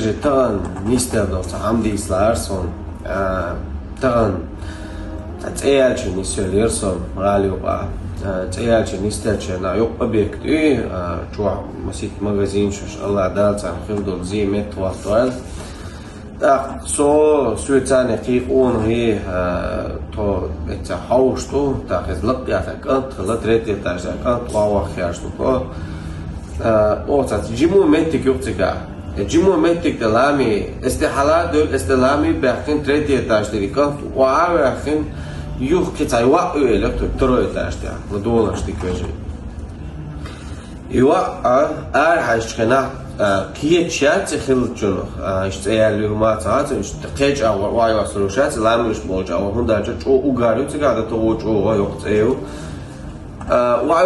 je tağın nister dostlar hamdiyslar son tağın eğerçi niseliyor son galiba eğerçi nisterçe na yok objekti çoğu masit magazin şuş Allah dalsan khildul zimet vaktal so sütane ki on hi to etça haustu ta hezlak ya ta kant lat rete ta ja kant wa khyastu ko o ta jimu metik yoktiga jimu metik de lami istihala dol istilami bakin rete etaşteri kant wa bakin yuh ki tay wa öyle tro etaştı bu dolaştı köşe يوا هاشكنا كيت شات خلجنو işte eğerli humat işte tej var soluşat lamış bolca o hundarca çok ugarı tigada to o yok ev var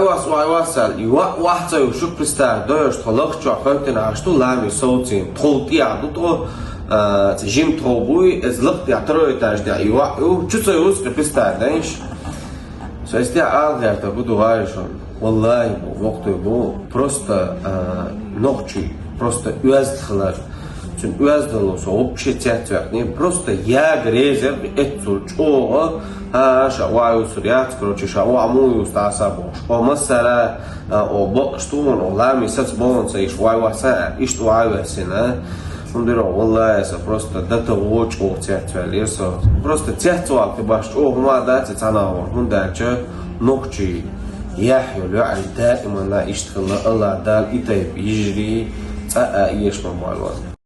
yuva şu pristar doyuş tolak çok hakten açtı lami soğutin toltiya to jim trobuy ezlık tiyatro etajda yuva çusoyuz pristar demiş so işte algerta bu duvarışon والله وقت bu просто ночи просто уяздхлар чун уяздало соп шетятвак не просто я грезер этцу чоо ша ваю сурят короче ша амую стаса бош о масара о бокштун о лами сац бонца иш ваю аса иш ваю асена ундеро والله это просто дата очень тятвалер со просто тятвак баш о мадат цанава ундача ночи يحيل يعني دائما لا يشتغل الله دال يطيب يجري يشمل مع الوقت